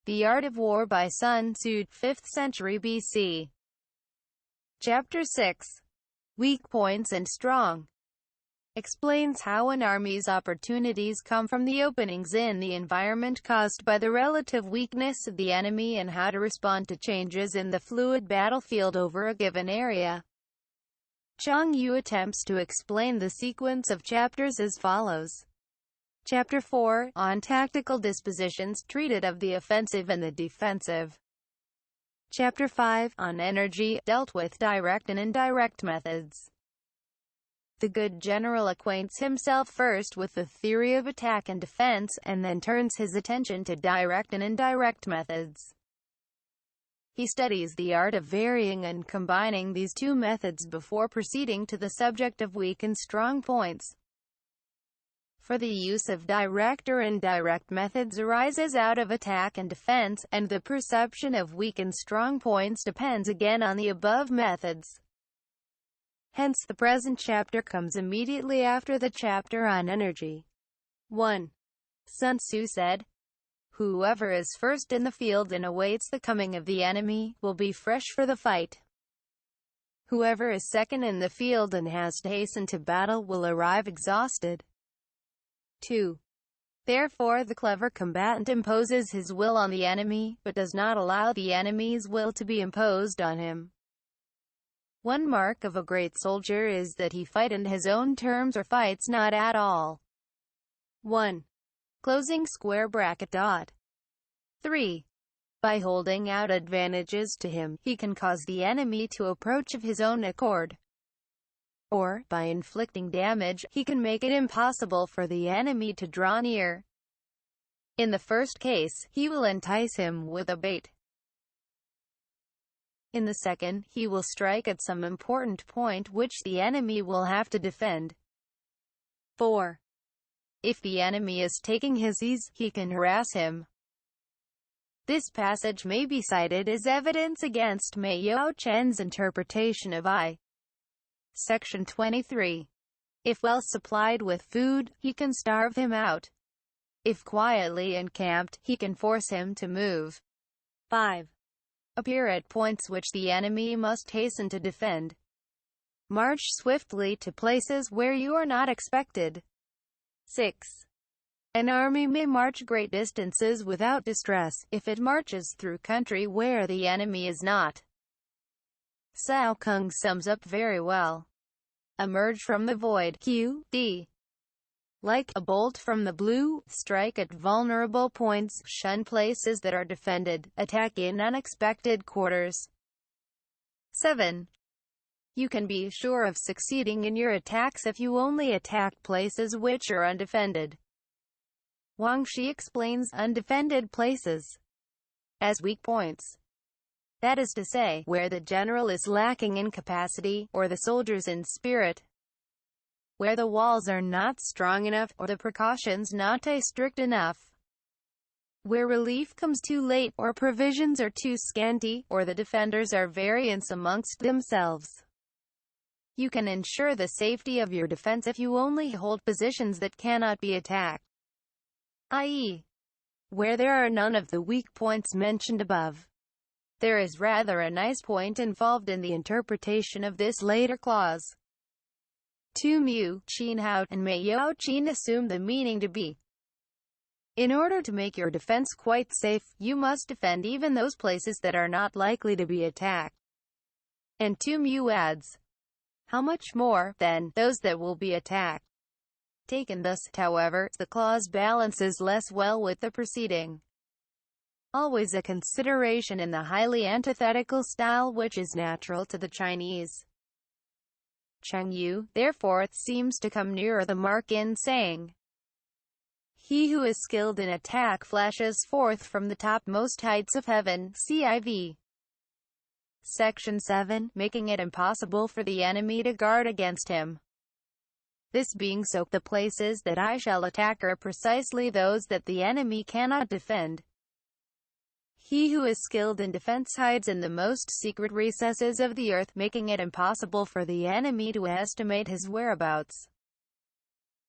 The Art of War by Sun Tzu, 5th century BC. Chapter 6. Weak Points and Strong. Explains how an army's opportunities come from the openings in the environment caused by the relative weakness of the enemy and how to respond to changes in the fluid battlefield over a given area. Chang Yu attempts to explain the sequence of chapters as follows. Chapter 4, on tactical dispositions, treated of the offensive and the defensive. Chapter 5, on energy, dealt with direct and indirect methods. The good general acquaints himself first with the theory of attack and defense, and then turns his attention to direct and indirect methods. He studies the art of varying and combining these two methods before proceeding to the subject of weak and strong points. For the use of direct or indirect methods arises out of attack and defense, and the perception of weak and strong points depends again on the above methods. Hence the present chapter comes immediately after the chapter on energy. 1. Sun Tzu said, "Whoever is first in the field and awaits the coming of the enemy, will be fresh for the fight. Whoever is second in the field and has to hasten to battle will arrive exhausted." 2. Therefore the clever combatant imposes his will on the enemy, but does not allow the enemy's will to be imposed on him. One mark of a great soldier is that he fights on his own terms or fights not at all. 1. Closing square bracket dot. 3. By holding out advantages to him, he can cause the enemy to approach of his own accord. Or, by inflicting damage, he can make it impossible for the enemy to draw near. In the first case, he will entice him with a bait. In the second, he will strike at some important point which the enemy will have to defend. 4. If the enemy is taking his ease, he can harass him. This passage may be cited as evidence against Mei Yao Chen's interpretation of I. Section 23. If well supplied with food, he can starve him out. If quietly encamped, he can force him to move. 5. Appear at points which the enemy must hasten to defend. March swiftly to places where you are not expected. 6. An army may march great distances without distress, if it marches through country where the enemy is not. Cao Kung sums up very well. Emerge from the void, Q.D. Like a bolt from the blue, strike at vulnerable points, shun places that are defended, attack in unexpected quarters. 7. You can be sure of succeeding in your attacks if you only attack places which are undefended. Wang Shi explains undefended places as weak points. That is to say, where the general is lacking in capacity, or the soldiers in spirit. Where the walls are not strong enough, or the precautions not strict enough. Where relief comes too late, or provisions are too scanty, or the defenders are variants amongst themselves. You can ensure the safety of your defense if you only hold positions that cannot be attacked. I.e., where there are none of the weak points mentioned above. There is rather a nice point involved in the interpretation of this later clause. Tu Mu, Qin Hao, and Mei Yao Qin assume the meaning to be: in order to make your defense quite safe, you must defend even those places that are not likely to be attacked. And Tu Mu adds: how much more, then, those that will be attacked. Taken thus, however, the clause balances less well with the preceding. Always a consideration in the highly antithetical style which is natural to the Chinese. Chang Yu, therefore, seems to come nearer the mark in saying, he who is skilled in attack flashes forth from the topmost heights of heaven. CIV. Section 7, making it impossible for the enemy to guard against him. This being so, the places that I shall attack are precisely those that the enemy cannot defend. He who is skilled in defense hides in the most secret recesses of the earth, making it impossible for the enemy to estimate his whereabouts.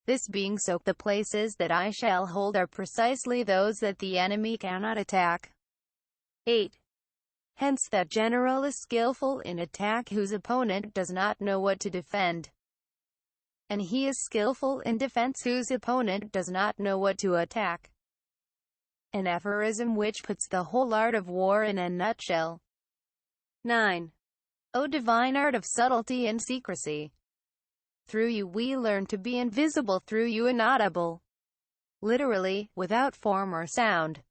This being so, the places that I shall hold are precisely those that the enemy cannot attack. 8. Hence that general is skillful in attack whose opponent does not know what to defend. And he is skillful in defense whose opponent does not know what to attack. An aphorism which puts the whole art of war in a nutshell. 9. O divine art of subtlety and secrecy! Through you we learn to be invisible, through you inaudible. Literally, without form or sound.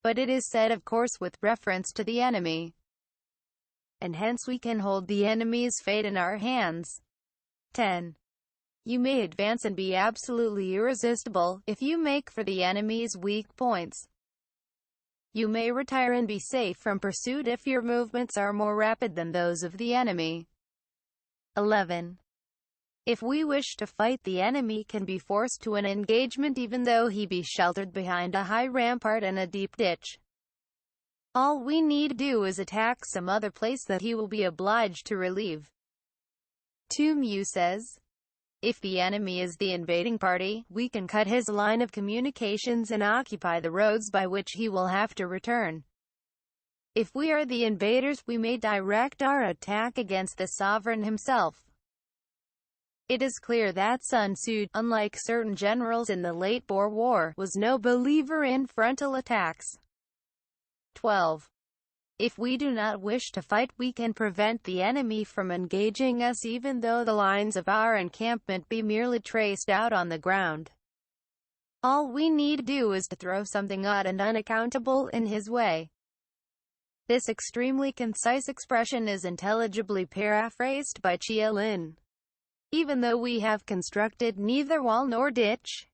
But it is said of course with reference to the enemy. And hence we can hold the enemy's fate in our hands. 10. You may advance and be absolutely irresistible, if you make for the enemy's weak points. You may retire and be safe from pursuit if your movements are more rapid than those of the enemy. 11. If we wish to fight, the enemy can be forced to an engagement even though he be sheltered behind a high rampart and a deep ditch. All we need do is attack some other place that he will be obliged to relieve. 2 Mu says, if the enemy is the invading party, we can cut his line of communications and occupy the roads by which he will have to return. If we are the invaders, we may direct our attack against the sovereign himself. It is clear that Sun Tzu, unlike certain generals in the late Boer War, was no believer in frontal attacks. 12. If we do not wish to fight, we can prevent the enemy from engaging us even though the lines of our encampment be merely traced out on the ground. All we need do is to throw something odd and unaccountable in his way. This extremely concise expression is intelligibly paraphrased by Chia Lin. Even though we have constructed neither wall nor ditch,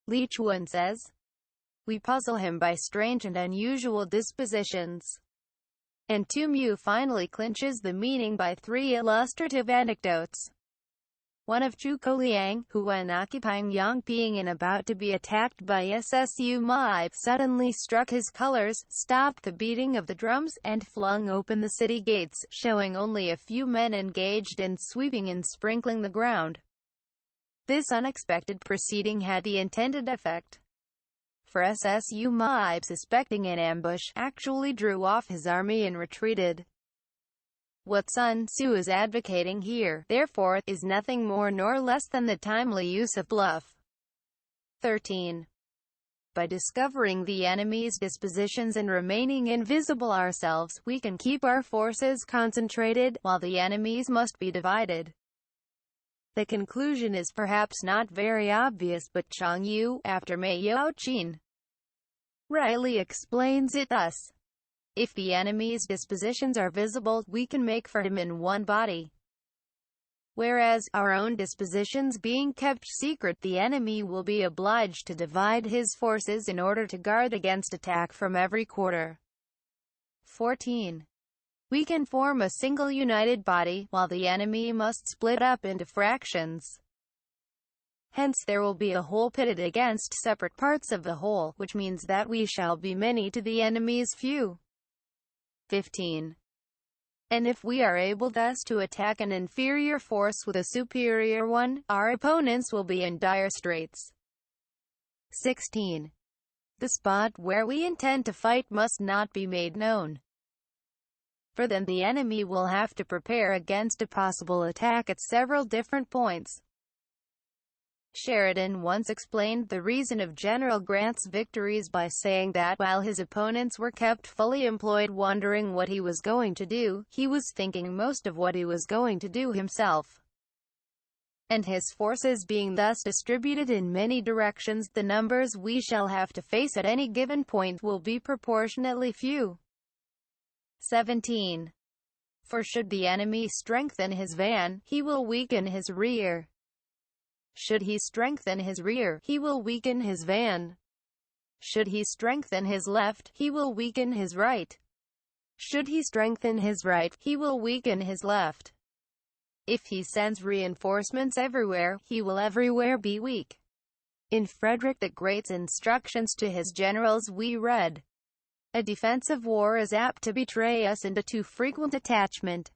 Li Chuan says, we puzzle him by strange and unusual dispositions. And 2 Mu finally clinches the meaning by 3 illustrative anecdotes. One of Zhuge Liang, who when occupying Yangping and about to be attacked by SSU Mai, suddenly struck his colors, stopped the beating of the drums, and flung open the city gates, showing only a few men engaged in sweeping and sprinkling the ground. This unexpected proceeding had the intended effect. For SSU Mai, suspecting an ambush, actually drew off his army and retreated. What Sun Tzu is advocating here, therefore, is nothing more nor less than the timely use of bluff. 13. By discovering the enemy's dispositions and remaining invisible ourselves, we can keep our forces concentrated, while the enemy's must be divided. The conclusion is perhaps not very obvious, but Chang Yu, after Mei Yaoqin, rightly explains it thus. If the enemy's dispositions are visible, we can make for him in one body. Whereas, our own dispositions being kept secret, the enemy will be obliged to divide his forces in order to guard against attack from every quarter. 14. We can form a single united body, while the enemy must split up into fractions. Hence there will be a whole pitted against separate parts of the whole, which means that we shall be many to the enemy's few. 15. And if we are able thus to attack an inferior force with a superior one, our opponents will be in dire straits. 16. The spot where we intend to fight must not be made known, for then the enemy will have to prepare against a possible attack at several different points. Sheridan once explained the reason of General Grant's victories by saying that, while his opponents were kept fully employed wondering what he was going to do, he was thinking most of what he was going to do himself. And his forces being thus distributed in many directions, the numbers we shall have to face at any given point will be proportionately few. 17. For should the enemy strengthen his van, he will weaken his rear. Should he strengthen his rear, he will weaken his van. Should he strengthen his left, he will weaken his right. Should he strengthen his right, he will weaken his left. If he sends reinforcements everywhere, he will everywhere be weak. In Frederick the Great's instructions to his generals we read, a defensive war is apt to betray us into too frequent attachment.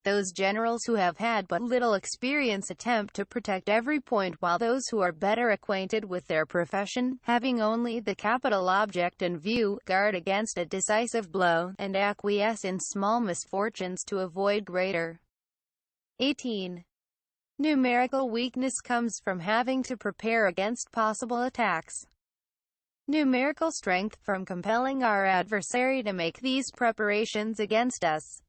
Those generals who have had but little experience attempt to protect every point, while those who are better acquainted with their profession, having only the capital object in view, guard against a decisive blow, and acquiesce in small misfortunes to avoid greater. 18. Numerical weakness comes from having to prepare against possible attacks. Numerical strength from compelling our adversary to make these preparations against us.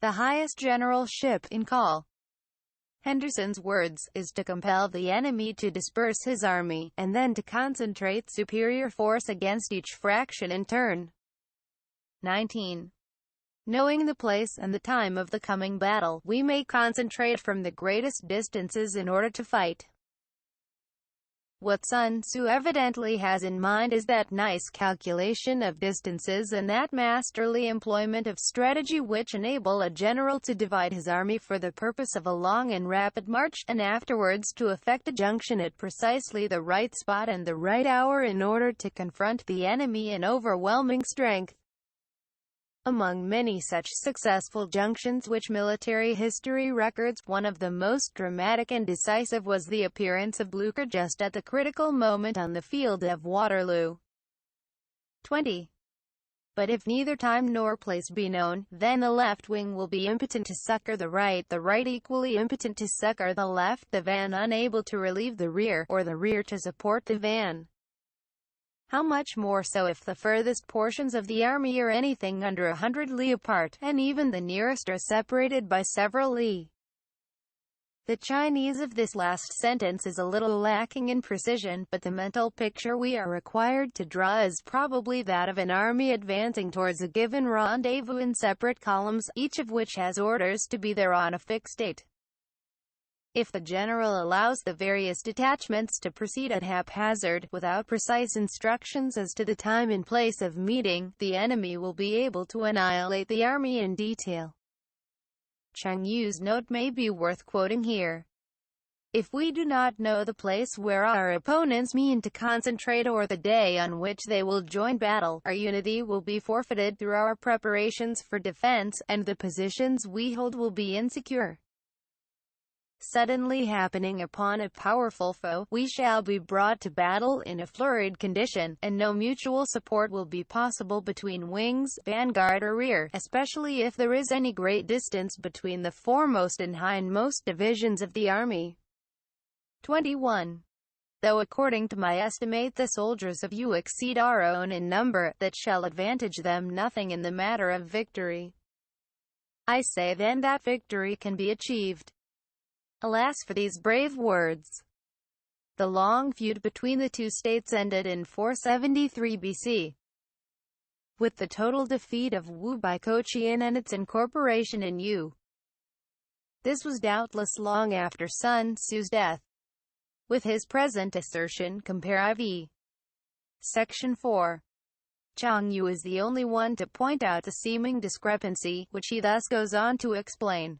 The highest generalship in call, Henderson's words, is to compel the enemy to disperse his army, and then to concentrate superior force against each fraction in turn. 19. Knowing the place and the time of the coming battle, we may concentrate from the greatest distances in order to fight. What Sun Tzu evidently has in mind is that nice calculation of distances and that masterly employment of strategy which enable a general to divide his army for the purpose of a long and rapid march, and afterwards to effect a junction at precisely the right spot and the right hour in order to confront the enemy in overwhelming strength. Among many such successful junctions which military history records, one of the most dramatic and decisive was the appearance of Blucher just at the critical moment on the field of Waterloo. 20. But if neither time nor place be known, then the left wing will be impotent to succor the right equally impotent to succor the left, the van unable to relieve the rear, or the rear to support the van. How much more so if the furthest portions of the army are anything under 100 li apart, and even the nearest are separated by several li. The Chinese of this last sentence is a little lacking in precision, but the mental picture we are required to draw is probably that of an army advancing towards a given rendezvous in separate columns, each of which has orders to be there on a fixed date. If the general allows the various detachments to proceed at haphazard, without precise instructions as to the time and place of meeting, the enemy will be able to annihilate the army in detail. Chang Yu's note may be worth quoting here. If we do not know the place where our opponents mean to concentrate or the day on which they will join battle, our unity will be forfeited through our preparations for defense, and the positions we hold will be insecure. Suddenly happening upon a powerful foe, we shall be brought to battle in a flurried condition, and no mutual support will be possible between wings, vanguard or rear, especially if there is any great distance between the foremost and hindmost divisions of the army. 21. Though according to my estimate the soldiers of you exceed our own in number, that shall advantage them nothing in the matter of victory. I say then that victory can be achieved. Alas for these brave words! The long feud between the two states ended in 473 BC. With the total defeat of Wu by Kochian and its incorporation in Yu. This was doubtless long after Sun Tzu's death. With his present assertion compare IV. Section 4. Chang Yu is the only one to point out the seeming discrepancy, which he thus goes on to explain.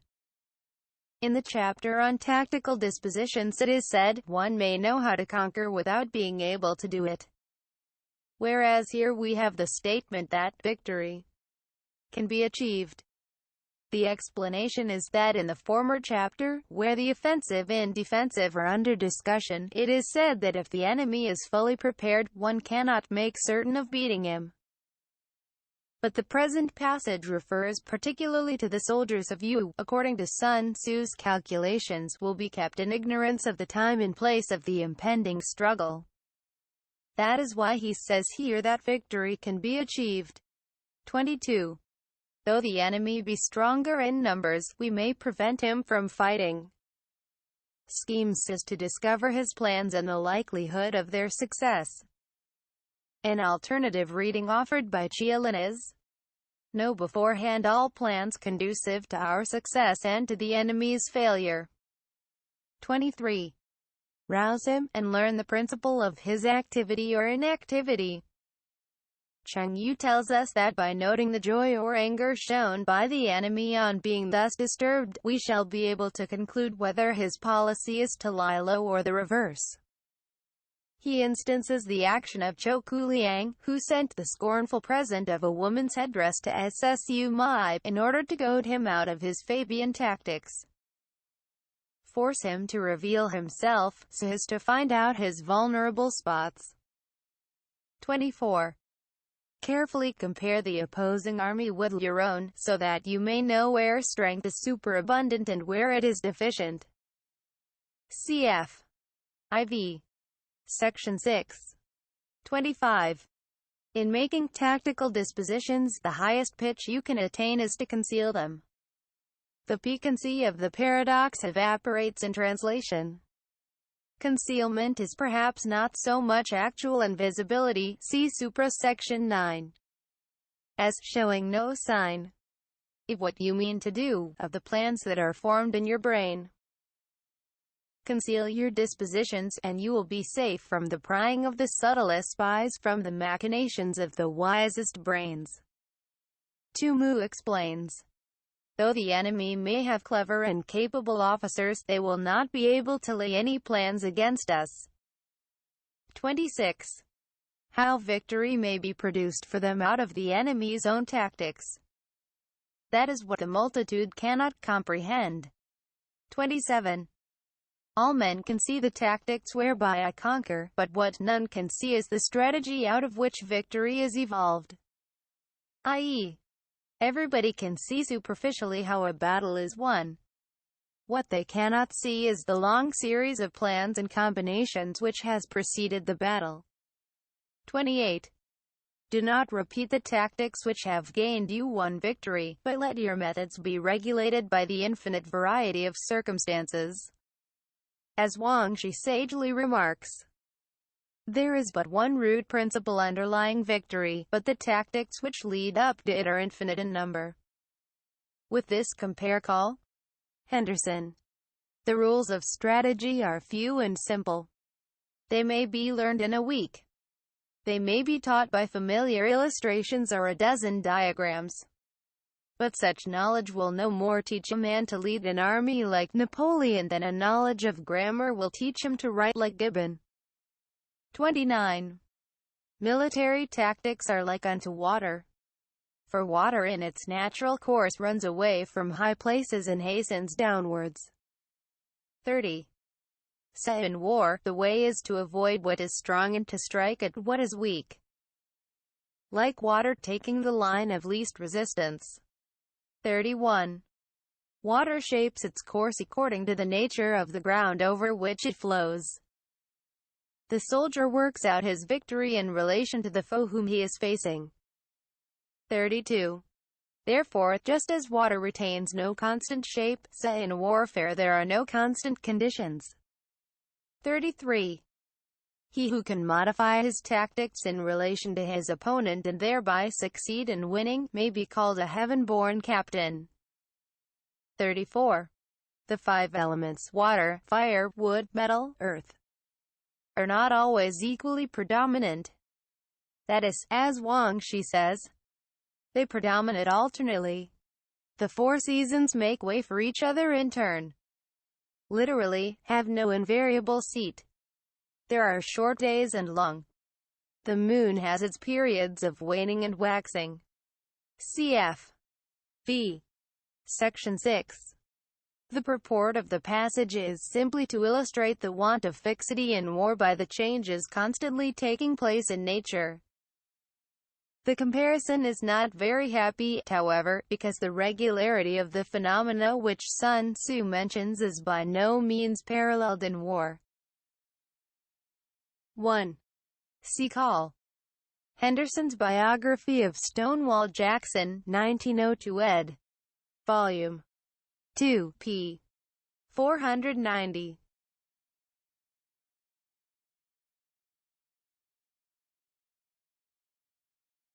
In the chapter on tactical dispositions it is said, one may know how to conquer without being able to do it. Whereas here we have the statement that victory can be achieved. The explanation is that in the former chapter, where the offensive and defensive are under discussion, it is said that if the enemy is fully prepared, one cannot make certain of beating him. But the present passage refers particularly to the soldiers of Yu, according to Sun Tzu's calculations, will be kept in ignorance of the time and place of the impending struggle. That is why he says here that victory can be achieved. 22. Though the enemy be stronger in numbers, we may prevent him from fighting. Schemes is to discover his plans and the likelihood of their success. An alternative reading offered by Chialin is: know beforehand all plans conducive to our success and to the enemy's failure. 23. Rouse him, and learn the principle of his activity or inactivity. Chang Yu tells us that by noting the joy or anger shown by the enemy on being thus disturbed, we shall be able to conclude whether his policy is to lie low or the reverse. He instances the action of Zhou Kuliang, who sent the scornful present of a woman's headdress to Ssu Mai, in order to goad him out of his Fabian tactics. Force him to reveal himself, so as to find out his vulnerable spots. 24. Carefully compare the opposing army with your own, so that you may know where strength is superabundant and where it is deficient. Cf. IV. Section 6. 25. In making tactical dispositions, the highest pitch you can attain is to conceal them. The piquancy of the paradox evaporates in translation. Concealment is perhaps not so much actual invisibility, see supra section 9, as showing no sign of what you mean to do, of the plans that are formed in your brain. Conceal your dispositions, and you will be safe from the prying of the subtlest spies, from the machinations of the wisest brains. Tu Mu explains. Though the enemy may have clever and capable officers, they will not be able to lay any plans against us. 26. How victory may be produced for them out of the enemy's own tactics. That is what the multitude cannot comprehend. 27. All men can see the tactics whereby I conquer, but what none can see is the strategy out of which victory is evolved. I.e., everybody can see superficially how a battle is won. What they cannot see is the long series of plans and combinations which has preceded the battle. 28. Do not repeat the tactics which have gained you one victory, but let your methods be regulated by the infinite variety of circumstances. As Wang Shi sagely remarks, there is but one root principle underlying victory, but the tactics which lead up to it are infinite in number. With this compare Call. Henderson. The rules of strategy are few and simple. They may be learned in a week. They may be taught by familiar illustrations or a dozen diagrams. But such knowledge will no more teach a man to lead an army like Napoleon than a knowledge of grammar will teach him to write like Gibbon. 29. Military tactics are like unto water. For water in its natural course runs away from high places and hastens downwards. 30. So in war, the way is to avoid what is strong and to strike at what is weak. Like water taking the line of least resistance. 31. Water shapes its course according to the nature of the ground over which it flows. The soldier works out his victory in relation to the foe whom he is facing. 32. Therefore, just as water retains no constant shape, so in warfare there are no constant conditions. 33. He who can modify his tactics in relation to his opponent and thereby succeed in winning, may be called a heaven-born captain. 34. The five elements, water, fire, wood, metal, earth, are not always equally predominant. That is, as Wang Shi says, they predominate alternately. The four seasons make way for each other in turn. Literally, have no invariable seat. There are short days and long. The moon has its periods of waning and waxing. Cf. V. Section 6. The purport of the passage is simply to illustrate the want of fixity in war by the changes constantly taking place in nature. The comparison is not very happy, however, because the regularity of the phenomena which Sun Tzu mentions is by no means paralleled in war. 1. See Call. Henderson's Biography of Stonewall Jackson, 1902 ed. Volume 2, p. 490.